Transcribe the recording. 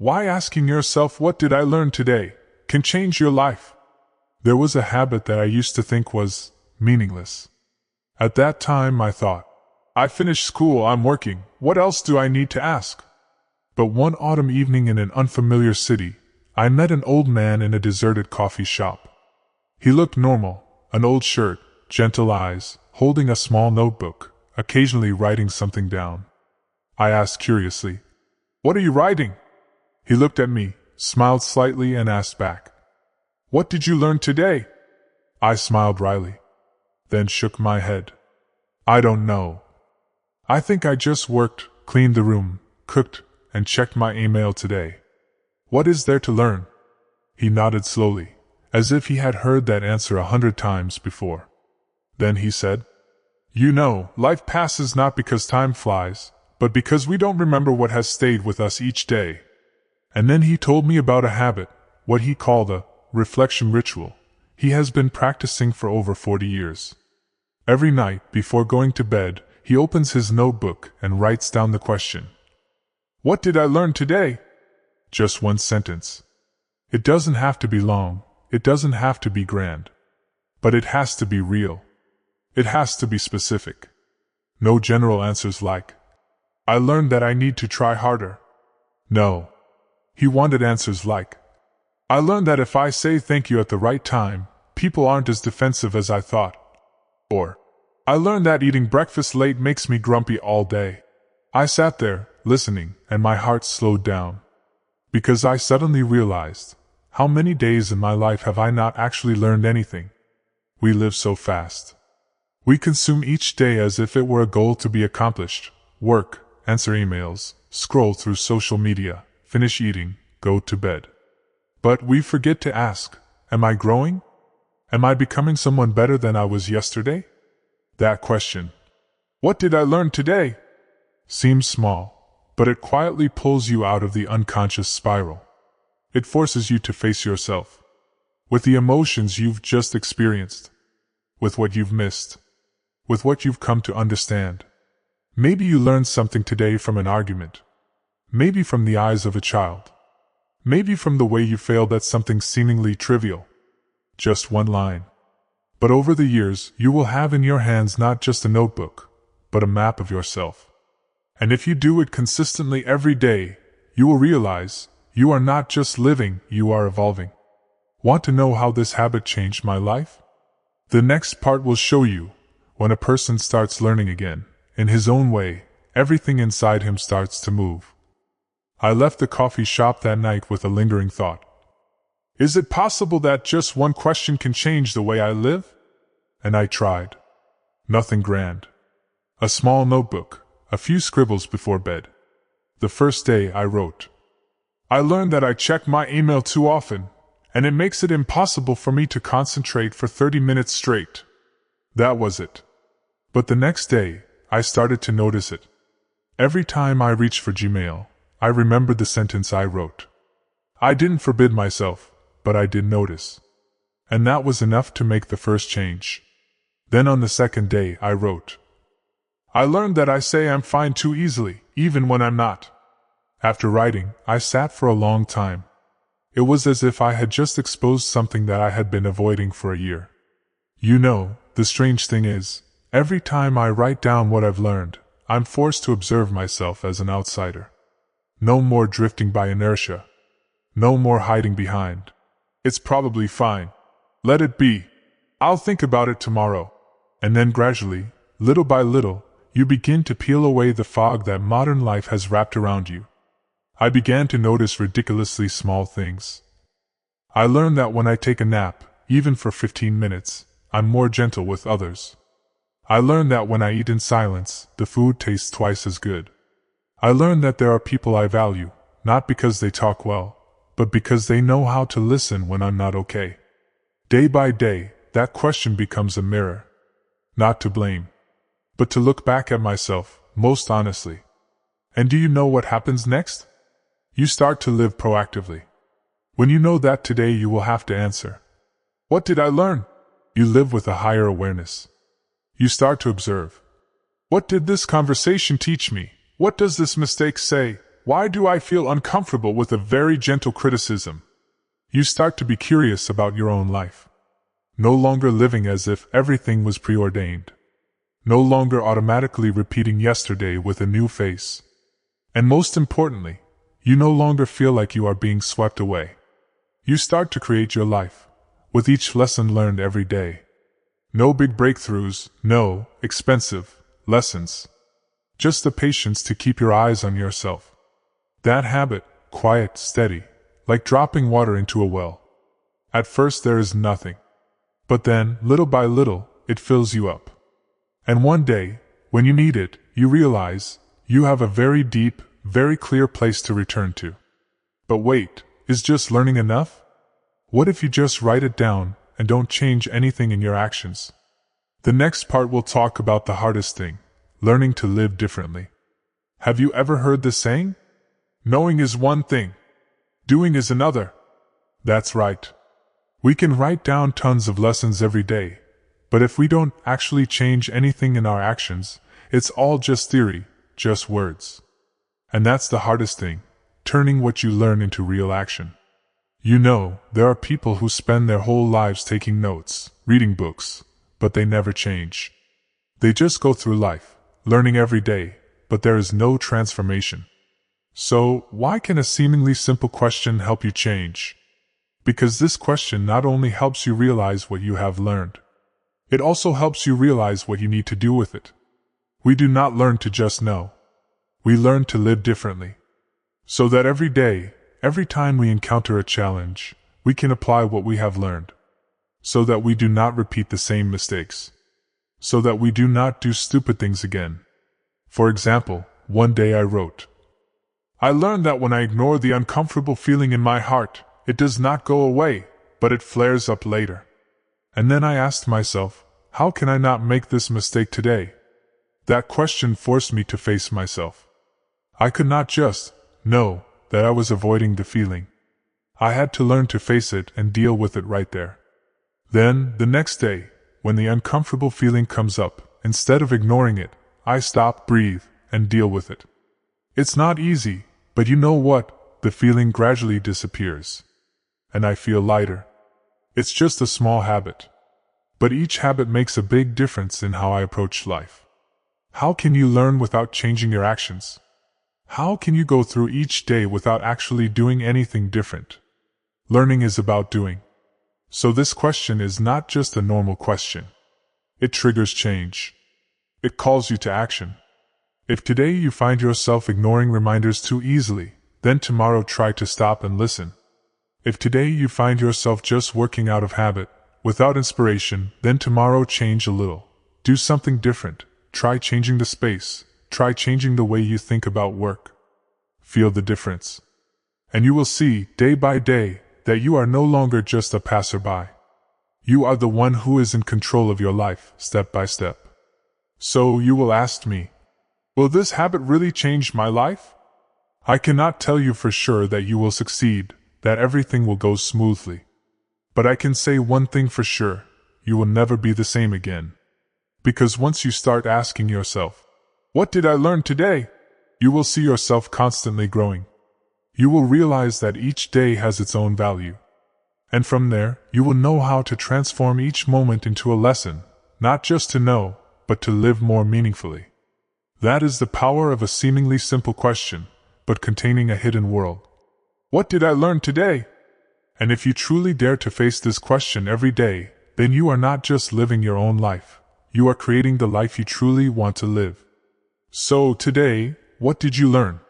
Why asking yourself what did I learn today can change your life. There was a habit that I used to think was meaningless. At that time I thought, I finished school, I'm working, what else do I need to ask? But one autumn evening in an unfamiliar city, I met an old man in a deserted coffee shop. He looked normal, an old shirt, gentle eyes, holding a small notebook, occasionally writing something down. I asked curiously, "What are you writing?" He looked at me, smiled slightly and asked back, "What did you learn today?" I smiled wryly, then shook my head. "I don't know. I think I just worked, cleaned the room, cooked, and checked my email today. What is there to learn?" He nodded slowly, as if he had heard that answer 100 times before. Then he said, "You know, life passes not because time flies, but because we don't remember what has stayed with us each day." And then he told me about a habit, what he called a reflection ritual, he has been practicing for over 40 years. Every night, before going to bed, he opens his notebook and writes down the question, "What did I learn today?" Just one sentence. It doesn't have to be long, it doesn't have to be grand. But it has to be real. It has to be specific. No general answers like, "I learned that I need to try harder." No. He wanted answers like, "I learned that if I say thank you at the right time, people aren't as defensive as I thought." Or, "I learned that eating breakfast late makes me grumpy all day." I sat there, listening, and my heart slowed down. Because I suddenly realized, how many days in my life have I not actually learned anything? We live so fast. We consume each day as if it were a goal to be accomplished, work, answer emails, scroll through social media, finish eating, go to bed. But we forget to ask, am I growing? Am I becoming someone better than I was yesterday? That question, "What did I learn today?" seems small, but it quietly pulls you out of the unconscious spiral. It forces you to face yourself, with the emotions you've just experienced, with what you've missed, with what you've come to understand. Maybe you learned something today from an argument. Maybe from the eyes of a child. Maybe from the way you failed at something seemingly trivial. Just one line. But over the years, you will have in your hands not just a notebook, but a map of yourself. And if you do it consistently every day, you will realize you are not just living, you are evolving. Want to know how this habit changed my life? The next part will show you, when a person starts learning again, in his own way, everything inside him starts to move. I left the coffee shop that night with a lingering thought. Is it possible that just one question can change the way I live? And I tried. Nothing grand. A small notebook. A few scribbles before bed. The first day I wrote, "I learned that I check my email too often, and it makes it impossible for me to concentrate for 30 minutes straight." That was it. But the next day, I started to notice it. Every time I reached for Gmail, I remembered the sentence I wrote. I didn't forbid myself, but I did notice. And that was enough to make the first change. Then on the second day I wrote, "I learned that I say I'm fine too easily, even when I'm not." After writing, I sat for a long time. It was as if I had just exposed something that I had been avoiding for a year. You know, the strange thing is, every time I write down what I've learned, I'm forced to observe myself as an outsider. No more drifting by inertia. No more hiding behind. "It's probably fine. Let it be. I'll think about it tomorrow." And then gradually, little by little, you begin to peel away the fog that modern life has wrapped around you. I began to notice ridiculously small things. I learned that when I take a nap, even for 15 minutes, I'm more gentle with others. I learned that when I eat in silence, the food tastes twice as good. I learned that there are people I value, not because they talk well, but because they know how to listen when I'm not okay. Day by day, that question becomes a mirror. Not to blame, but to look back at myself, most honestly. And do you know what happens next? You start to live proactively. When you know that today you will have to answer, "What did I learn?" You live with a higher awareness. You start to observe. What did this conversation teach me? What does this mistake say? why do I feel uncomfortable with a very gentle criticism? You start to be curious about your own life. No longer living as if everything was preordained. No longer automatically repeating yesterday with a new face. And most importantly, you no longer feel like you are being swept away. You start to create your life, with each lesson learned every day. No big breakthroughs, no expensive lessons. Just the patience to keep your eyes on yourself. That habit, quiet, steady, like dropping water into a well. At first there is nothing. But then, little by little, it fills you up. And one day, when you need it, you realize you have a very deep, very clear place to return to. But wait, is just learning enough? What if you just write it down and don't change anything in your actions? The next part will talk about the hardest thing, learning to live differently. Have you ever heard this saying? Knowing is one thing, doing is another. That's right. We can write down tons of lessons every day, but if we don't actually change anything in our actions, it's all just theory, just words. And that's the hardest thing, turning what you learn into real action. You know, there are people who spend their whole lives taking notes, reading books, but they never change. They just go through life, learning every day, but there is no transformation. So, why can a seemingly simple question help you change? Because this question not only helps you realize what you have learned, it also helps you realize what you need to do with it. We do not learn to just know. We learn to live differently. So that every day, every time we encounter a challenge, we can apply what we have learned. So that we do not repeat the same mistakes. So that we do not do stupid things again. For example, one day I wrote, I learned that when I ignore the uncomfortable feeling in my heart, it does not go away, but it flares up later. And then I asked myself, how can I not make this mistake today? That question forced me to face myself. I could not just know that I was avoiding the feeling. I had to learn to face it and deal with it right there. Then, the next day, when the uncomfortable feeling comes up, instead of ignoring it, I stop, breathe, and deal with it. It's not easy, but you know what? The feeling gradually disappears. And I feel lighter. It's just a small habit. But each habit makes a big difference in how I approach life. How can you learn without changing your actions? How can you go through each day without actually doing anything different? Learning is about doing. So this question is not just a normal question. It triggers change. It calls you to action. If today you find yourself ignoring reminders too easily, then tomorrow try to stop and listen. If today you find yourself just working out of habit, without inspiration, then tomorrow change a little. Do something different. Try changing the space. Try changing the way you think about work. Feel the difference. And you will see, day by day, that you are no longer just a passerby. You are the one who is in control of your life, step by step. So you will ask me, will this habit really change my life? I cannot tell you for sure that you will succeed, that everything will go smoothly. But I can say one thing for sure, you will never be the same again. Because once you start asking yourself, what did I learn today? You will see yourself constantly growing. You will realize that each day has its own value. And from there, you will know how to transform each moment into a lesson, not just to know, but to live more meaningfully. That is the power of a seemingly simple question, but containing a hidden world. What did I learn today? And if you truly dare to face this question every day, then you are not just living your own life, you are creating the life you truly want to live. So today, what did you learn?